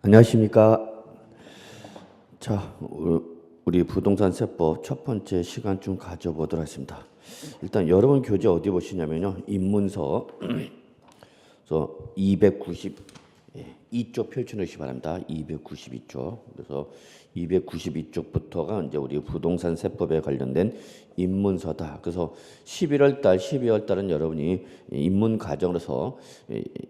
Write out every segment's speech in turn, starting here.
안녕하십니까. 자, 우리 부동산 세법 첫 번째 시간 좀 가져보도록 하겠습니다. 일단 여러분 교재 어디 보시냐면요. 입문서 292쪽 펼쳐놓으시기 바랍니다. 292쪽. 그래서 292쪽부터가 이제 우리 부동산 세법에 관련된 입문서다. 그래서 11월 달, 12월 달은 여러분이 입문 과정으로서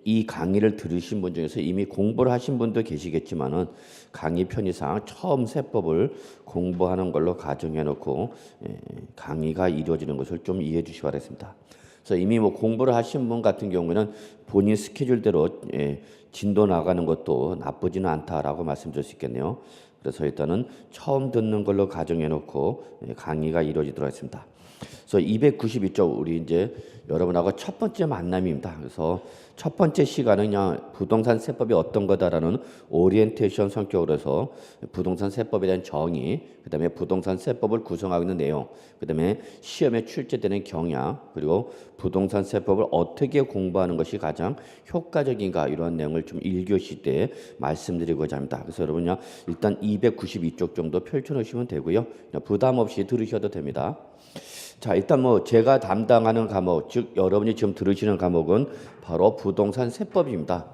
이 강의를 들으신 분 중에서 이미 공부를 하신 분도 계시겠지만은 강의 편의상 처음 세법을 공부하는 걸로 가정해 놓고 강의가 이루어지는 것을 좀 이해해 주시기 바랍니다. 그래서 이미 뭐 공부를 하신 분 같은 경우에는 본인 스케줄대로 진도 나가는 것도 나쁘지는 않다라고 말씀드릴 수 있겠네요. 그래서 일단은 처음 듣는 걸로 가정해 놓고 강의가 이루어지도록 하겠습니다. 그래서 292쪽 우리 이제 여러분하고 첫 번째 만남입니다. 그래서 첫 번째 시간은 그냥 부동산 세법이 어떤 거다라는 오리엔테이션 성격으로 해서 부동산 세법에 대한 정의, 그다음에 부동산 세법을 구성하고 있는 내용, 그다음에 시험에 출제되는 경향, 그리고 부동산 세법을 어떻게 공부하는 것이 가장 효과적인가 이러한 내용을 좀 1교시 때 말씀드리고자 합니다. 그래서 여러분 일단 292쪽 정도 펼쳐놓으시면 되고요. 부담 없이 들으셔도 됩니다. 자, 일단 뭐 제가 담당하는 과목, 즉 여러분이 지금 들으시는 과목은 바로 부동산 세법입니다.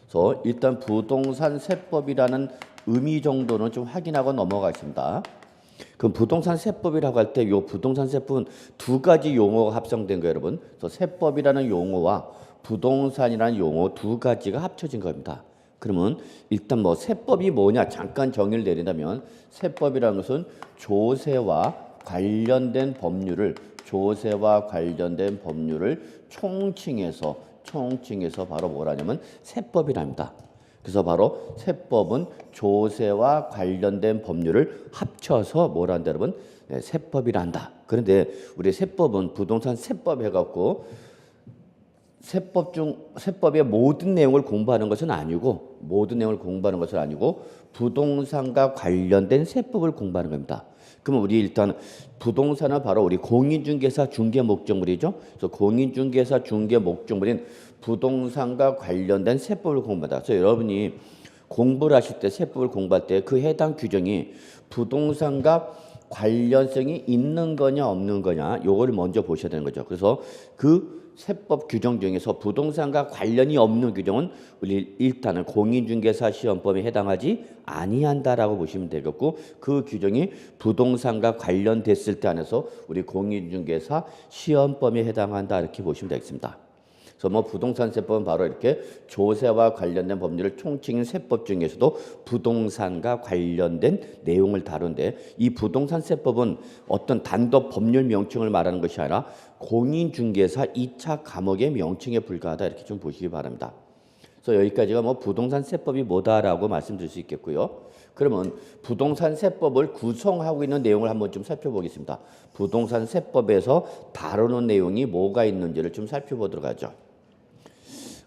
그래서 일단 부동산 세법이라는 의미 정도는 좀 확인하고 넘어가겠습니다. 그럼 부동산 세법이라고 할 때 이 부동산 세법은 두 가지 용어가 합성된 거예요, 여러분. 그래서 세법이라는 용어와 부동산이라는 용어 두 가지가 합쳐진 겁니다. 그러면 일단 뭐 세법이 뭐냐 잠깐 정의를 내린다면 세법이라는 것은 조세와 관련된 법률을 총칭해서 바로 뭐라냐면 세법이랍니다. 그래서 바로 세법은 조세와 관련된 법률을 합쳐서 뭐란다 여러분? 네, 세법이란다. 그런데 우리 세법은 부동산 세법 해갖고 세법의 모든 내용을 공부하는 것은 아니고 부동산과 관련된 세법을 공부하는 겁니다. 그러면 우리 일단 부동산은 바로 우리 공인중개사 중개 목적물이죠. 그래서 공인중개사 중개 목적물인 부동산과 관련된 세법을 공부한다. 그래서 여러분이 공부를 하실 때 세법을 공부할 때 그 해당 규정이 부동산과 관련성이 있는 거냐 없는 거냐 요거를 먼저 보셔야 되는 거죠. 그래서 그 세법 규정 중에서 부동산과 관련이 없는 규정은 우리 일단은 공인중개사 시험법에 해당하지 아니한다라고 보시면 되겠고 그 규정이 부동산과 관련됐을 때 안에서 우리 공인중개사 시험법에 해당한다 이렇게 보시면 되겠습니다. 그래서 뭐 부동산 세법은 바로 이렇게 조세와 관련된 법률을 총칭인 세법 중에서도 부동산과 관련된 내용을 다룬데 이 부동산 세법은 어떤 단독 법률 명칭을 말하는 것이 아니라 공인중개사 2차 과목의 명칭에 불과하다 이렇게 좀 보시기 바랍니다. 그래서 여기까지가 뭐 부동산 세법이 뭐다라고 말씀드릴 수 있겠고요. 그러면 부동산 세법을 구성하고 있는 내용을 한번 좀 살펴보겠습니다. 부동산 세법에서 다루는 내용이 뭐가 있는지를 좀 살펴보도록 하죠.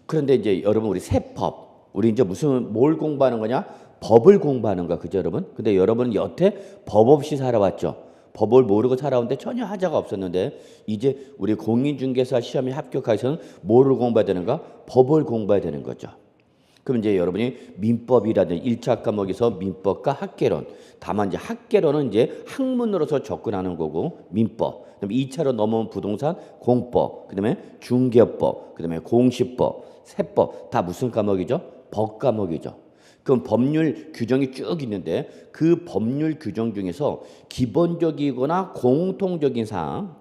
그런데 이제 여러분 우리 세법, 우리 이제 뭘 공부하는 거냐? 법을 공부하는 거야, 그죠 여러분? 근데 여러분은 여태 법 없이 살아왔죠. 법을 모르고 살아오는데 전혀 하자가 없었는데 이제 우리 공인중개사 시험에 합격해서는 뭐를 공부해야 되는가? 법을 공부해야 되는 거죠. 그럼 이제 여러분이 민법이라든지 1차 과목에서 민법과 학개론, 다만 이제 학개론은 이제 학문으로서 접근하는 거고 민법. 그다음에 2차로 넘어온 부동산 공법, 그다음에 중개법, 그다음에 공시법, 세법 다 무슨 과목이죠? 법 과목이죠. 그럼 법률 규정이 쭉 있는데 그 법률 규정 중에서 기본적이거나 공통적인 사항,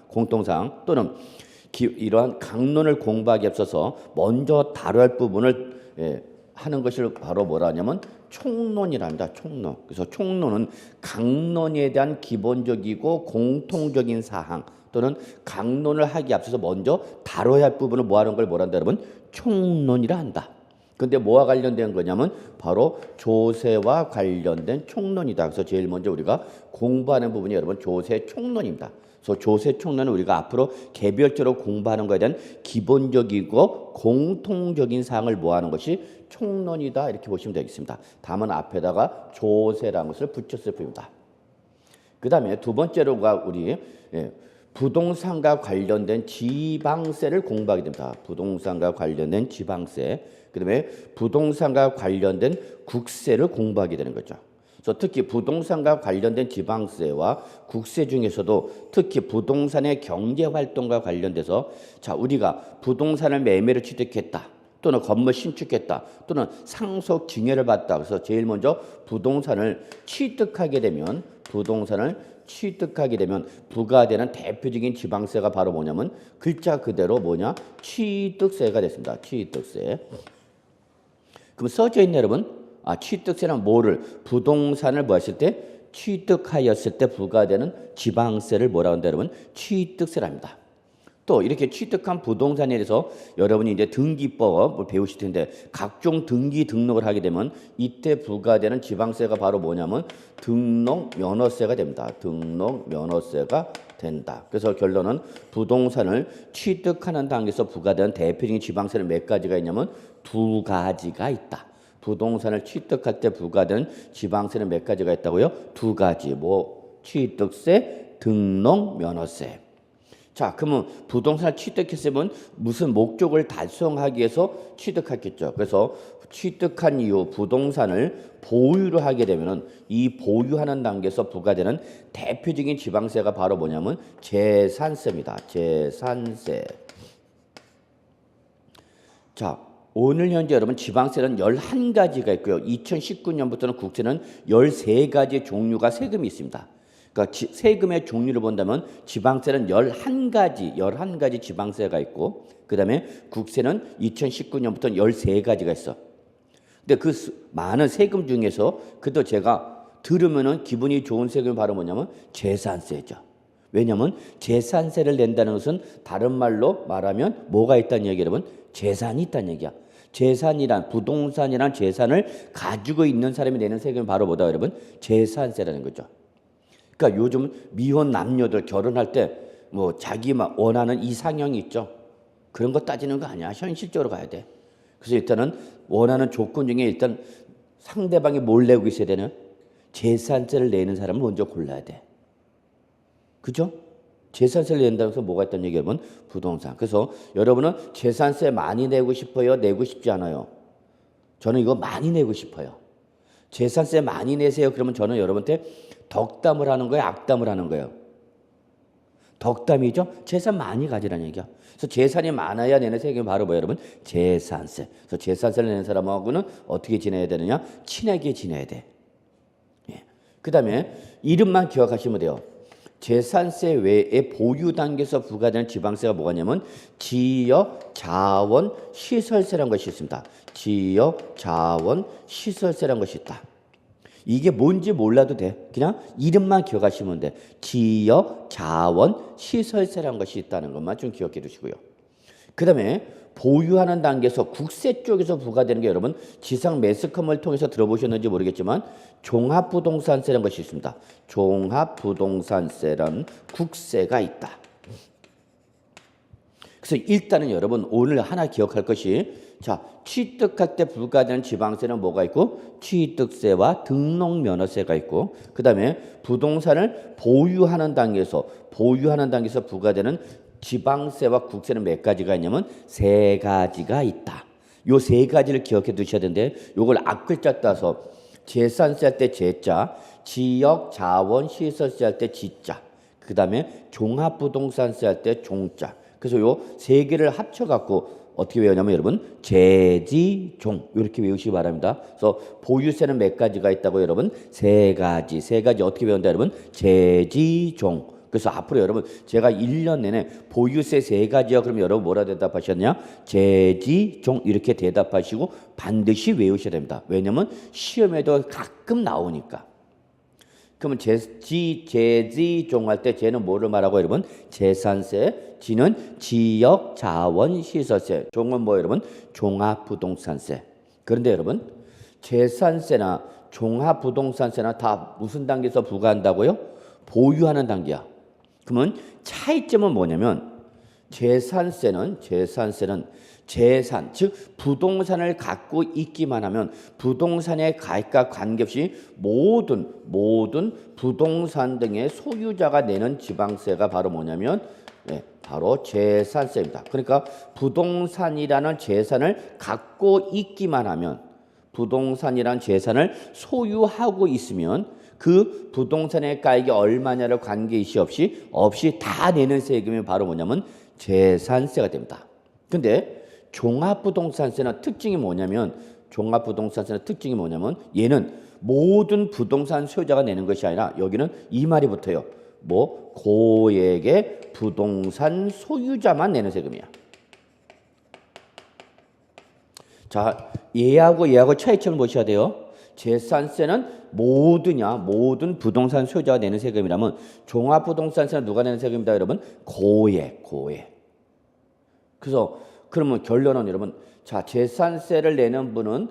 공통사항 또는 이러한 강론을 공부하기 앞서서 먼저 다뤄야 할 부분을 하는 것을 바로 뭐라 하냐면 총론이랍니다. 총론. 그래서 총론은 강론에 대한 기본적이고 공통적인 사항 또는 강론을 하기 앞서서 먼저 다뤄야 할 부분을 뭐하는 걸 뭐란다 여러분? 총론이라 한다. 근데 뭐와 관련된 거냐면 바로 조세와 관련된 총론이다. 그래서 제일 먼저 우리가 공부하는 부분이 여러분 조세 총론입니다. 그래서 조세 총론은 우리가 앞으로 개별적으로 공부하는 것에 대한 기본적이고 공통적인 사항을 모아하는 것이 총론이다 이렇게 보시면 되겠습니다. 다만 앞에다가 조세라는 것을 붙였을 뿐입니다. 그 다음에 두 번째로가 우리 부동산과 관련된 지방세를 공부하게 됩니다. 부동산과 관련된 지방세, 그다음에 부동산과 관련된 국세를 공부하게 되는 거죠. 그래서 특히 부동산과 관련된 지방세와 국세 중에서도 특히 부동산의 경제 활동과 관련돼서 자, 우리가 부동산을 매매로 취득했다. 또는 건물 신축했다. 또는 상속 증여를 받다. 그래서 제일 먼저 부동산을 취득하게 되면 부과되는 대표적인 지방세가 바로 뭐냐면 글자 그대로 뭐냐? 취득세가 됐습니다. 취득세. 그럼 써져 있네 여러분. 취득세는 뭐를? 부동산을 뭐 하실 때? 취득하였을 때 부과되는 지방세를 뭐라고 한다 여러분? 취득세랍니다. 또 이렇게 취득한 부동산에 대해서 여러분이 이제 등기법을 배우실 텐데 각종 등기 등록을 하게 되면 이때 부과되는 지방세가 바로 뭐냐면 등록면허세가 됩니다. 등록면허세가 된다. 그래서 결론은 부동산을 취득하는 단계에서 부과되는 대표적인 지방세는 몇 가지가 있냐면 두 가지가 있다. 부동산을 취득할 때 부과되는 지방세는 몇 가지가 있다고요? 두 가지. 뭐 취득세, 등록면허세. 자, 그러면 부동산을 취득했으면 무슨 목적을 달성하기 위해서 취득했겠죠. 그래서 취득한 이후 부동산을 보유를 하게 되면은 이 보유하는 단계에서 부과되는 대표적인 지방세가 바로 뭐냐면 재산세입니다. 재산세. 자, 오늘 현재 여러분 지방세는 11가지가 있고요. 2019년부터는 국세는 13가지 종류가 세금이 있습니다. 그러니까 세금의 종류를 본다면 지방세는 11가지 지방세가 있고 그다음에 국세는 2019년부터는 13가지가 있어. 근데 그 많은 세금 중에서 그래도 제가 들으면은 기분이 좋은 세금이 바로 뭐냐면 재산세죠. 왜냐하면 재산세를 낸다는 것은 다른 말로 말하면 뭐가 있다는 얘기 여러분? 재산이 있다는 얘기야. 재산이란 부동산이란 재산을 가지고 있는 사람이 내는 세금이 바로 뭐다 여러분? 재산세라는 거죠. 그러니까 요즘 미혼 남녀들 결혼할 때 뭐 자기만 원하는 이상형이 있죠. 그런 거 따지는 거 아니야. 현실적으로 가야 돼. 그래서 일단은 원하는 조건 중에 일단 상대방이 뭘 내고 있어야 되는 재산세를 내는 사람을 먼저 골라야 돼. 그죠? 재산세를 낸다고 해서 뭐가 있다는 얘기 여러분? 부동산. 그래서 여러분은 재산세 많이 내고 싶어요? 내고 싶지 않아요? 저는 이거 많이 내고 싶어요. 재산세 많이 내세요. 그러면 저는 여러분한테 덕담을 하는 거예요? 악담을 하는 거예요? 덕담이죠? 재산 많이 가지라는 얘기야. 그래서 재산이 많아야 내는 세금이 바로 뭐예요, 여러분? 재산세. 그래서 재산세를 내는 사람하고는 어떻게 지내야 되느냐? 친하게 지내야 돼. 예. 그 다음에 이름만 기억하시면 돼요. 재산세 외에 보유 단계에서 부과되는 지방세가 뭐가 있냐면 지역 자원 시설세라는 것이 있습니다. 지역 자원 시설세라는 것이 있다. 이게 뭔지 몰라도 돼. 그냥 이름만 기억하시면 돼. 지역 자원 시설세라는 것이 있다는 것만 좀 기억해 두시고요. 그 다음에 보유하는 단계에서 국세 쪽에서 부과되는 게 여러분 지상 매스컴을 통해서 들어보셨는지 모르겠지만 종합부동산세라는 것이 있습니다. 종합부동산세라는 국세가 있다. 그래서 일단은 여러분 오늘 하나 기억할 것이 자, 취득할 때 부과되는 지방세는 뭐가 있고 취득세와 등록면허세가 있고 그 다음에 부동산을 보유하는 단계에서 부과되는 지방세와 국세는 몇 가지가 있냐면 3가지가 있다. 요 3가지를 기억해 두셔야 되는데 요걸 앞글자 따서 재산세 할 때 재자, 지역 자원 시설세 할 때 지자, 그 다음에 종합부동산세 할 때 종자. 그래서 요 3개를 합쳐갖고 어떻게 외우냐면 여러분 재지종 이렇게 외우시기 바랍니다. 그래서 보유세는 몇 가지가 있다고 여러분? 3가지 어떻게 외운다 여러분? 재지종. 그래서 앞으로 여러분 제가 1년 내내 보유세 3가지요. 그럼 여러분 뭐라 대답하셨냐? 재지종 이렇게 대답하시고 반드시 외우셔야 됩니다. 왜냐하면 시험에도 가끔 나오니까. 그러면 재지종 할 때 재는 뭐를 말하고 여러분? 재산세, 지는 지역 자원 시설세, 종은 뭐 여러분? 종합부동산세. 그런데 여러분 재산세나 종합부동산세나 다 무슨 단계에서 부과한다고요? 보유하는 단계야. 그러면 차이점은 뭐냐면 재산세는 재산, 즉 부동산을 갖고 있기만 하면 부동산의 가액과 관계없이 모든 부동산 등의 소유자가 내는 지방세가 바로 뭐냐면 바로 재산세입니다. 그러니까 부동산이라는 재산을 갖고 있기만 하면 부동산이라는 재산을 소유하고 있으면 그 부동산의 가액이 얼마냐를 관계이시 없이 다 내는 세금이 바로 뭐냐면 재산세가 됩니다. 근데 종합부동산세는 특징이 뭐냐면 얘는 모든 부동산 소유자가 내는 것이 아니라 여기는 이 말이 붙어요. 고액의 부동산 소유자만 내는 세금이야. 자, 얘하고 차이점을 보셔야 돼요. 재산세는 모든 부동산 소유자가 내는 세금이라면 종합부동산세는 누가 내는 세금입니다, 여러분? 고액. 그래서 그러면 결론은 여러분, 자, 재산세를 내는 분은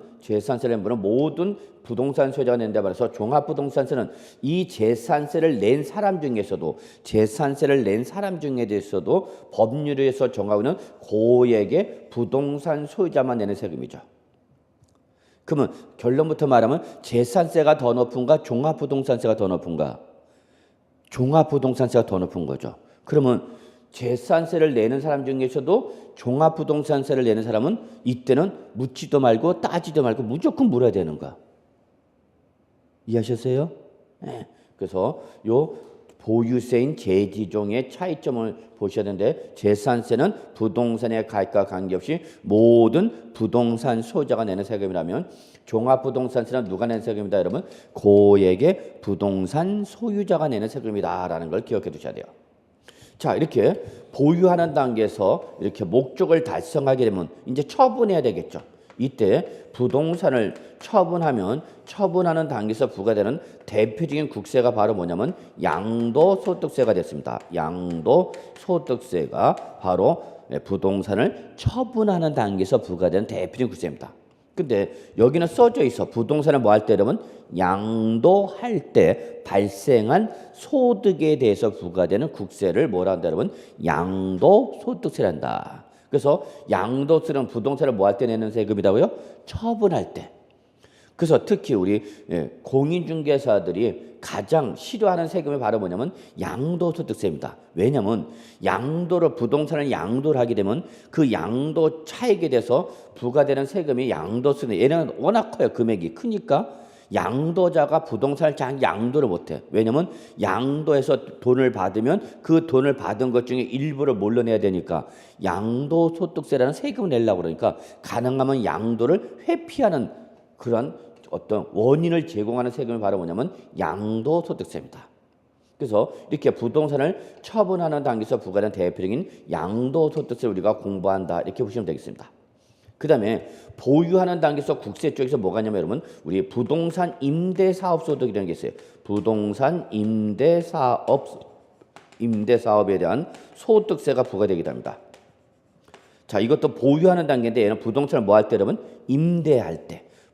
모든 부동산 소유자가 낸다 말해서 종합부동산세는 이 재산세를 낸 사람 중에서도 법률에서 정하고는 고액의 부동산 소유자만 내는 세금이죠. 그러면 결론부터 말하면 재산세가 더 높은가 종합부동산세가 더 높은가? 종합부동산세가 더 높은 거죠. 그러면 재산세를 내는 사람 중에서도 종합부동산세를 내는 사람은 이때는 묻지도 말고 따지도 말고 무조건 물어야 되는 거야. 이해하셨어요? 네. 그래서 요 보유세인 재지종의 차이점을 보셔야 되는데 재산세는 부동산의 가액과 관계없이 모든 부동산 소유자가 내는 세금이라면 종합부동산세는 누가 내는 세금이다, 여러분? 고액의 부동산 소유자가 내는 세금이다라는 걸 기억해 두셔야 돼요. 자, 이렇게 보유하는 단계에서 이렇게 목적을 달성하게 되면 이제 처분해야 되겠죠. 이때 부동산을 처분하는 단계에서 부과되는 대표적인 국세가 바로 뭐냐면 양도소득세가 됐습니다. 양도소득세가 바로 부동산을 처분하는 단계에서 부과되는 대표적인 국세입니다. 근데 여기는 써져 있어. 부동산을 뭐 할 때 여러분? 양도할 때 발생한 소득에 대해서 부과되는 국세를 뭐라 한다, 여러분? 양도소득세란다. 그래서 양도세는 부동산을 뭐 할 때 내는 세금이라고요? 처분할 때. 그래서 특히 우리 공인중개사들이 가장 싫어하는 세금이 바로 뭐냐면 양도소득세입니다. 왜냐하면 부동산을 양도를 하게 되면 그 양도 차익에 대해서 부과되는 세금이 양도세는 얘는 워낙 커요. 금액이 크니까 양도자가 부동산을 잘 양도를 못해. 왜냐하면 양도해서 돈을 받으면 그 돈을 받은 것 중에 일부를 뭘로 내야 되니까 양도소득세라는 세금을 내려고 그러니까 가능하면 양도를 회피하는 그런 어떤 원인을 제공하는 세금이 바로 뭐냐면 양도소득세입니다. 그래서 이렇게 부동산을 처분하는 단계에서 부과된 대표적인 양도소득세를 우리가 공부한다, 이렇게 보시면 되겠습니다. 그 다음에 보유하는 단계에서 국세 쪽에서 뭐가 있냐면 여러분, 우리 부동산 임대사업소득이라는 게 있어요. 부동산 임대사업에 대한 소득세가 부과되게 됩니다. 자, 이것도 보유하는 단계인데 얘는 부동산을 뭐 할 때 여러분?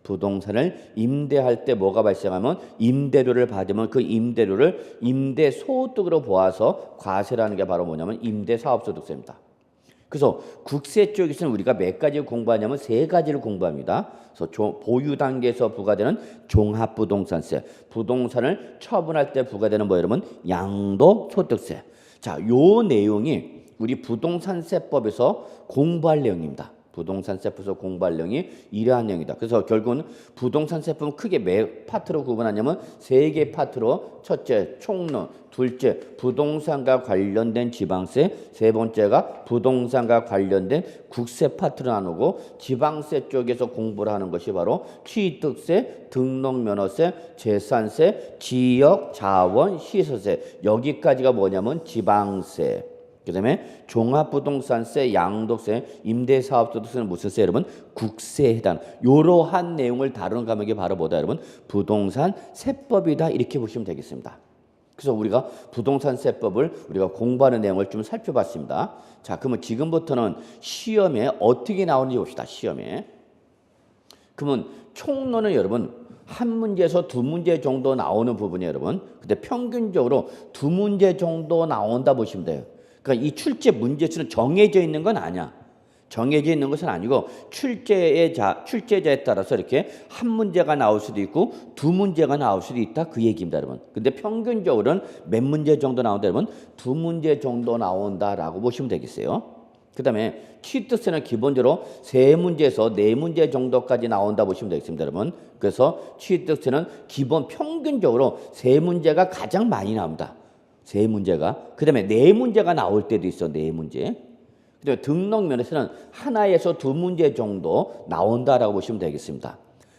부동산을 임대할 때 뭐가 발생하면 임대료를 받으면 그 임대료를 임대소득으로 보아서 과세라는 게 바로 뭐냐면 임대사업소득세입니다. 그래서 국세 쪽에서는 우리가 몇 가지를 공부하냐면 세 가지를 공부합니다. 그래서 보유 단계에서 부과되는 종합부동산세, 부동산을 처분할 때 부과되는 뭐 여러분? 양도소득세. 자, 요 내용이 우리 부동산세법에서 공부할 내용입니다. 부동산세법에서 공부할 내용이 이러한 내용이다. 그래서 결국은 부동산세법은 크게 몇 파트로 구분하냐면 세 개 파트로, 첫째 총론, 둘째 부동산과 관련된 지방세, 세 번째가 부동산과 관련된 국세 파트로 나누고 지방세 쪽에서 공부를 하는 것이 바로 취득세, 등록면허세, 재산세, 지역자원 시설세, 여기까지가 뭐냐면 지방세. 그 다음에 종합부동산세, 양도세, 임대사업소득세는 무슨 세 여러분? 국세에 해당. 이러한 내용을 다루는 과목이 바로 뭐다 여러분? 부동산세법이다, 이렇게 보시면 되겠습니다. 그래서 우리가 부동산세법을 우리가 공부하는 내용을 좀 살펴봤습니다. 자, 그러면 지금부터는 시험에 어떻게 나오는지 봅시다. 시험에. 그러면 총론은 여러분 한 문제에서 두 문제 정도 나오는 부분이에요, 여러분. 근데 평균적으로 두 문제 정도 나온다 보시면 돼요. 그러니까 이 출제 문제수는 정해져 있는 건 아니야. 정해져 있는 것은 아니고 출제자에 따라서 이렇게 한 문제가 나올 수도 있고 두 문제가 나올 수도 있다 그 얘기입니다, 여러분. 근데 평균적으로는 몇 문제 정도 나온다, 여러분? 두 문제 정도 나온다라고 보시면 되겠어요. 그다음에 취득세는 기본적으로 세 문제에서 네 문제 정도까지 나온다 보시면 되겠습니다, 여러분. 그래서 취득세는 기본 평균적으로 세 문제가 가장 많이 나옵니다. 세 문제가. 그다음에 네 문제가 나올 때도 있어, 네 문제. 그다음에 등록면에서는 하나에서 두 문제 정도 나온다라고 보시면 되겠습니다.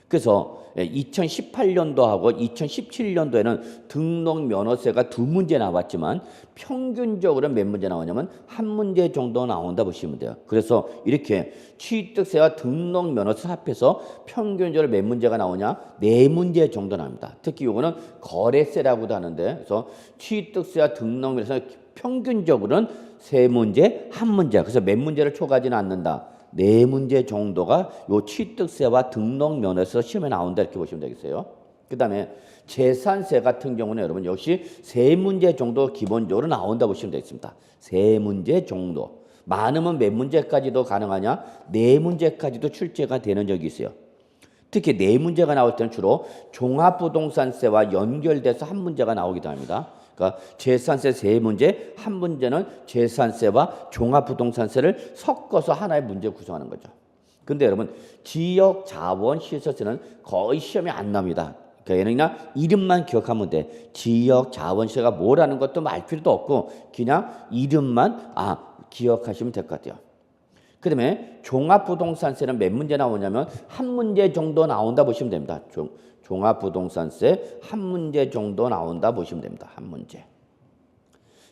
그래서 2018년도하고 2017년도에는 등록면허세가 두 문제 나왔지만 평균적으로 몇 문제 나오냐면 한 문제 정도 나온다 보시면 돼요. 그래서 이렇게 취득세와 등록면허세 합해서 평균적으로 몇 문제가 나오냐? 네 문제 정도 나옵니다. 특히 이거는 거래세라고도 하는데, 그래서 취득세와 등록면허세 평균적으로는 세 문제, 한 문제. 그래서 몇 문제를 초과하지는 않는다. 네 문제 정도가 요 취득세와 등록면허에서 시험에 나온다 이렇게 보시면 되겠어요. 그다음에 재산세 같은 경우는 여러분 역시 세 문제 정도 기본적으로 나온다 보시면 되겠습니다. 세 문제 정도. 많으면 몇 문제까지도 가능하냐? 네 문제까지도 출제가 되는 적이 있어요. 특히 네 문제가 나올 때는 주로 종합부동산세와 연결돼서 한 문제가 나오기도 합니다. 그러니까 재산세 세 문제, 한 문제는 재산세와 종합부동산세를 섞어서 하나의 문제 구성하는 거죠. 근데 여러분 지역자원시설세는 거의 시험에 안 나옵니다. 그러니까 얘는 그냥 이름만 기억하면 돼. 지역자원시설세가 뭐라는 것도 알 필요도 없고 그냥 이름만 기억하시면 될 것 같아요. 그 다음에 종합부동산세는 몇 문제 나오냐면 한 문제 정도 나온다 보시면 됩니다. 종합부동산세 한 문제 정도 나온다 보시면 됩니다. 한 문제.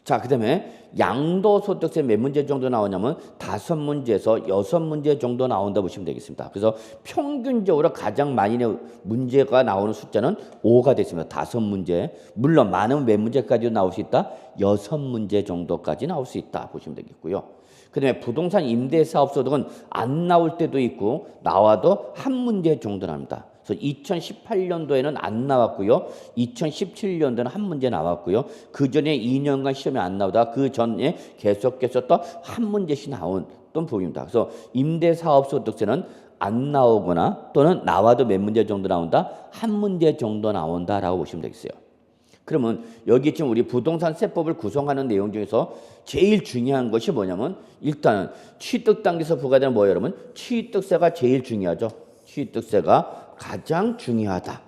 자, 그 다음에 양도소득세 몇 문제 정도 나오냐면 5문제에서 6문제 정도 나온다 보시면 되겠습니다. 그래서 평균적으로 가장 많이 문제가 나오는 숫자는 5가 됐습니다. 5문제. 물론 많으면 몇 문제까지 나올 수 있다? 6문제 정도까지 나올 수 있다 보시면 되겠고요. 그 다음에 부동산 임대사업소득은 안 나올 때도 있고 나와도 한 문제 정도 납니다. 그래서 2018년도에는 안 나왔고요. 2017년도에는 한 문제 나왔고요. 그 전에 2년간 시험이 안 나오다가 그 전에 계속해서 또 한 문제씩 나왔던 부분입니다. 그래서 임대사업소득세는 안 나오거나 또는 나와도 몇 문제 정도 나온다? 한 문제 정도 나온다라고 보시면 되겠어요. 그러면 여기 지금 우리 부동산세법을 구성하는 내용 중에서 제일 중요한 것이 뭐냐면 일단은 취득 단계에서 부과되는 뭐예요, 여러분? 취득세가 제일 중요하죠. 취득세가 가장 중요하다.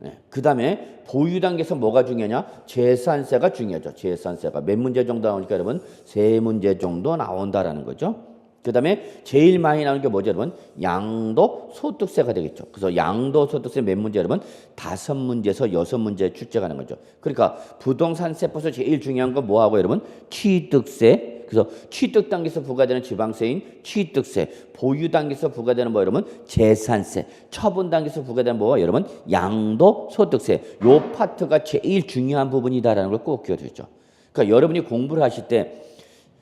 네. 그 다음에 보유 단계에서 뭐가 중요하냐? 재산세가 중요하죠. 재산세가 몇 문제 정도 나오니까 여러분? 세 문제 정도 나온다라는 거죠. 그 다음에 제일 많이 나오는 게 뭐죠, 여러분? 양도소득세가 되겠죠. 그래서 양도소득세 몇 문제, 여러분? 5문제에서 6문제 출제가는 거죠. 그러니까 부동산세법에서 제일 중요한 건 뭐하고, 여러분? 취득세. 그래서 취득 단계에서 부과되는 지방세인 취득세, 보유 단계에서 부과되는 뭐 여러분? 재산세, 처분 단계에서 부과되는 뭐 여러분? 양도소득세. 요 파트가 제일 중요한 부분이다라는 걸 꼭 기억해 주죠. 그러니까 여러분이 공부를 하실 때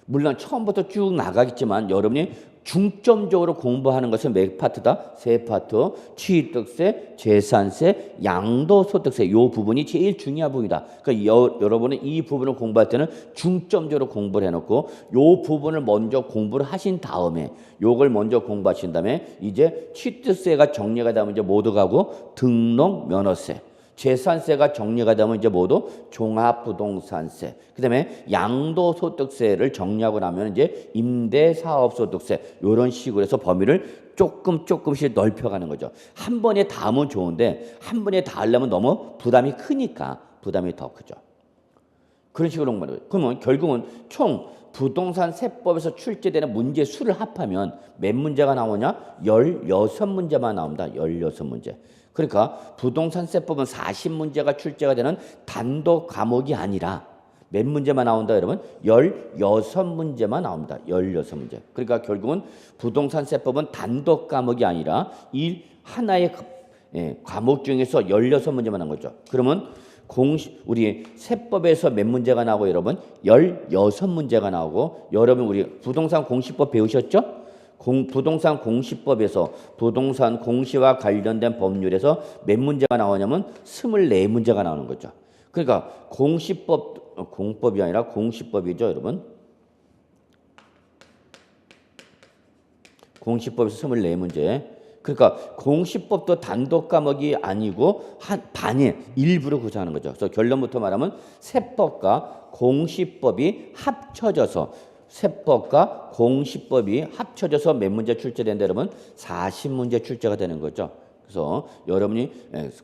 물론 처음부터 쭉 나가겠지만 여러분이 중점적으로 공부하는 것은 몇 파트다? 세 파트. 취득세, 재산세, 양도소득세. 이 부분이 제일 중요한 부분이다. 그러니까 여러분은 이 부분을 공부할 때는 중점적으로 공부를 해놓고 이 부분을 먼저 공부를 하신 다음에 요걸 먼저 공부하신 다음에 이제 취득세가 정리가 되면 이제 모두 가고 등록면허세. 재산세가 정리가 되면 이제 모두 종합부동산세, 그 다음에 양도소득세를 정리하고 나면 이제 임대사업소득세 이런 식으로 해서 범위를 조금씩 넓혀가는 거죠. 한 번에 다 하면 좋은데 한 번에 다 하려면 너무 부담이 크니까 부담이 더 크죠. 그런 식으로 공부하는 거예요. 그러면 결국은 총 부동산세법에서 출제되는 문제 수를 합하면 몇 문제가 나오냐? 16문제만 나옵니다. 16문제. 그러니까 부동산세법은 40문제가 출제가 되는 단독 과목이 아니라 몇 문제만 나온다 여러분? 16문제만 나옵니다. 16문제. 그러니까 결국은 부동산세법은 단독 과목이 아니라 이 하나의 과목 중에서 16문제만 나온 거죠. 그러면 우리 세법에서 몇 문제가 나오고 여러분? 16문제가 나오고 여러분 우리 부동산 공시법 배우셨죠? 부동산 공시법에서 부동산 공시와 관련된 법률에서 몇 문제가 나오냐면 24문제가 나오는 거죠. 그러니까 공법이 아니라 공시법이죠, 여러분. 공시법에서 24문제. 그러니까 공시법도 단독 과목이 아니고 한 반의 일부를 구성하는 거죠. 그래서 결론부터 말하면 세법과 공시법이 합쳐져서 세법과 공시법이 합쳐져서 몇 문제 출제된다 그러면 40문제 출제가 되는 거죠. 그래서 여러분이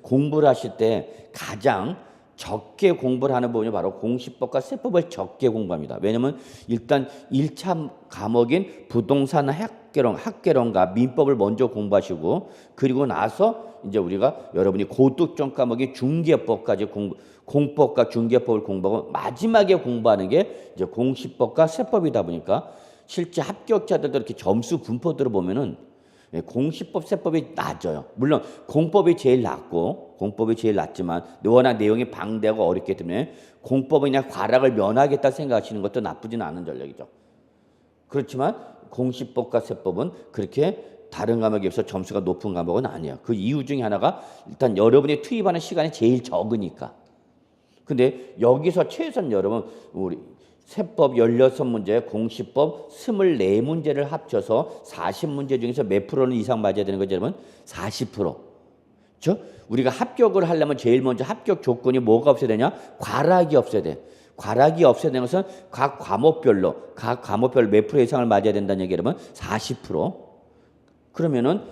공부를 하실 때 가장 적게 공부를 하는 부분이 바로 공시법과 세법을 적게 공부합니다. 왜냐하면 일단 1차 과목인 부동산 학개론과 민법을 먼저 공부하시고 그리고 나서 이제 우리가 여러분이 고득점 과목이 중개법까지 공법과 중개법을 공부하고 마지막에 공부하는 게 이제 공시법과 세법이다 보니까 실제 합격자들도 이렇게 점수 분포들을 보면은 공시법, 세법이 낮아요. 물론 공법이 제일 낮지만 워낙 내용이 방대하고 어렵기 때문에 공법은 그냥 과락을 면하겠다 생각하시는 것도 나쁘지는 않은 전략이죠. 그렇지만 공시법과 세법은 그렇게 다른 과목에 비해서 점수가 높은 과목은 아니에요. 그 이유 중에 하나가 일단 여러분이 투입하는 시간이 제일 적으니까. 근데 여기서 최소한 여러분 우리 세법 16문제, 공시법 24문제를 합쳐서 40문제 중에서 몇 프로는 이상 맞아야 되는 거죠, 여러분? 40%. 그렇죠? 우리가 합격을 하려면 제일 먼저 합격 조건이 뭐가 없어야 되냐? 과락이 없어야 돼. 과락이 없어야 되는 것은 각 과목별로 몇 프로 이상을 맞아야 된다는 얘기 여러분? 40%. 그러면은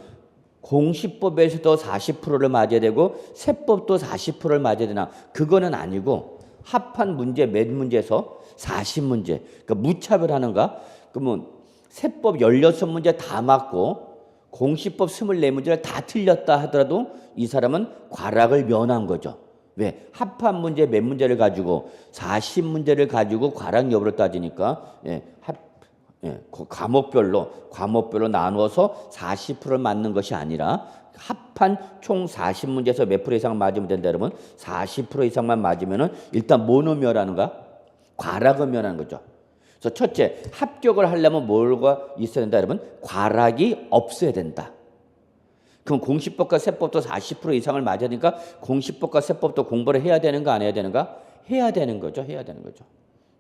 공시법에서도 40%를 맞아야 되고 세법도 40%를 맞아야 되나? 그거는 아니고 합한 문제 몇 문제에서 40문제. 그러니까 무차별하는가? 그러면 세법 16문제 다 맞고 공시법 24문제를 다 틀렸다 하더라도 이 사람은 과락을 면한 거죠. 왜? 합한 문제 몇 문제를 가지고 40문제를 가지고 과락 여부를 따지니까 과목별로 나누어서 40%를 맞는 것이 아니라 합한 총 40문제에서 몇 프로 이상 맞으면 된다 그러면 40% 이상만 맞으면은 일단 뭐는 멸하는가? 과락을 면하는 거죠. 그래서 첫째, 합격을 하려면 뭐가 있어야 된다 여러분? 과락이 없어야 된다. 그럼 공시법과 세법도 40% 이상을 맞아야 되니까 공시법과 세법도 공부를 해야 되는가 안 해야 되는가? 해야 되는 거죠. 해야 되는 거죠.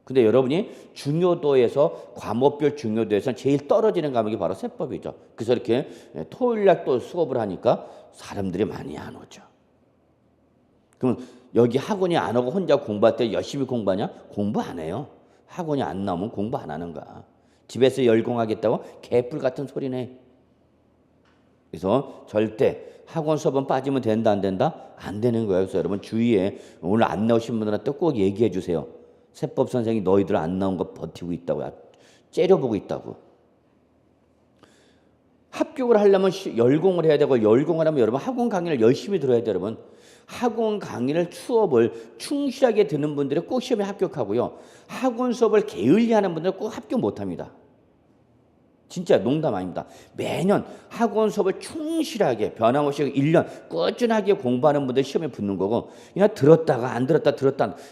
근데 여러분이 중요도에서 과목별 중요도에서 제일 떨어지는 과목이 바로 세법이죠. 그래서 이렇게 토요일 날 또 수업을 하니까 사람들이 많이 안 오죠. 그럼 여기 학원이 안 오고 혼자 공부할 때 열심히 공부하냐? 공부 안 해요. 학원이 안 나오면 공부 안 하는 거야. 집에서 열공하겠다고 개뿔 같은 소리네. 그래서 절대 학원 수업은 빠지면 된다 안 된다? 안 되는 거예요. 그래서 여러분 주위에 오늘 안 나오신 분들한테 꼭 얘기해 주세요. 세법 선생이 너희들 안 나온 거 버티고 있다고, 째려보고 있다고. 합격을 하려면 열공을 해야 되고 열공을 하면 여러분 학원 강의를 열심히 들어야 돼요. 여러분 학원 강의를 수업을 충실하게 듣는 분들이 꼭 시험에 합격하고요. 학원 수업을 게을리하는 분들은 꼭 합격 못합니다. 진짜 농담 아닙니다. 매년 학원 수업을 충실하게 변함없이 1년 꾸준하게 공부하는 분들 시험에 붙는 거고 그냥 들었다가 안 들었다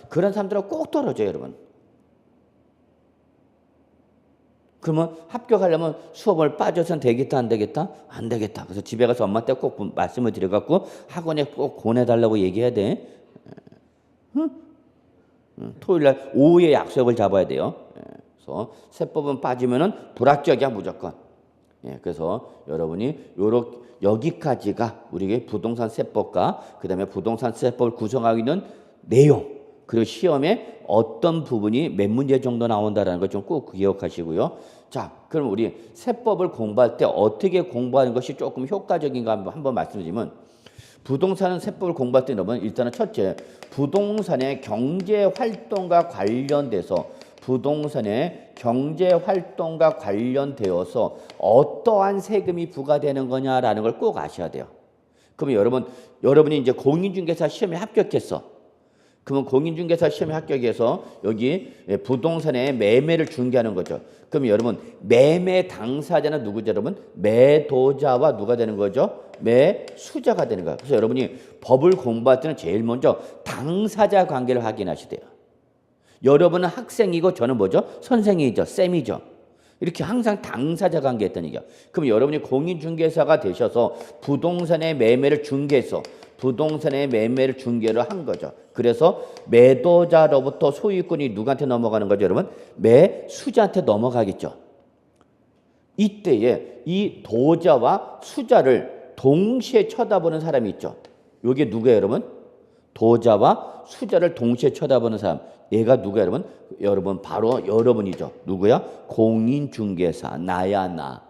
그런 사람들은 꼭 떨어져요. 여러분. 그러면 합격하려면 수업을 빠져서는 되겠다 안 되겠다? 안 되겠다. 그래서 집에 가서 엄마한테 꼭 말씀을 드려갖고 학원에 꼭 보내달라고 얘기해야 돼. 응? 토요일날 오후에 약속을 잡아야 돼요. 그래서 세법은 빠지면은 불합격이야 무조건. 그래서 여러분이 여기까지가 우리의 부동산 세법과 그다음에 부동산 세법을 구성하고 있는 내용. 그리고 시험에 어떤 부분이 몇 문제 정도 나온다는 걸 좀 꼭 기억하시고요. 자, 그럼 우리 세법을 공부할 때 어떻게 공부하는 것이 조금 효과적인가 한번 말씀드리면 부동산 세법을 공부할 때 여러분 일단은 첫째, 부동산의 경제 활동과 관련돼서 어떠한 세금이 부과되는 거냐라는 걸 꼭 아셔야 돼요. 그러면 여러분이 이제 공인중개사 시험에 합격했어. 그러면 공인중개사 시험에 합격해서 여기 부동산의 매매를 중개하는 거죠. 그럼 여러분 매매 당사자는 누구죠? 여러분 매도자와 누가 되는 거죠? 매수자가 되는 거예요. 그래서 여러분이 법을 공부할 때는 제일 먼저 당사자 관계를 확인하셔야 돼요. 여러분은 학생이고 저는 뭐죠? 선생이죠. 쌤이죠. 이렇게 항상 당사자 관계했던 얘기야. 그럼 여러분이 공인중개사가 되셔서 부동산의 매매를 중개해서 부동산의 매매를 중개를 한 거죠. 그래서 매도자로부터 소유권이 누구한테 넘어가는 거죠, 여러분? 매수자한테 넘어가겠죠. 이때에 이 도자와 수자를 동시에 쳐다보는 사람이 있죠. 이게 누구예요, 여러분? 도자와 수자를 동시에 쳐다보는 사람. 얘가 누구야, 여러분? 여러분 바로 여러분이죠. 누구야? 공인중개사. 나야 나.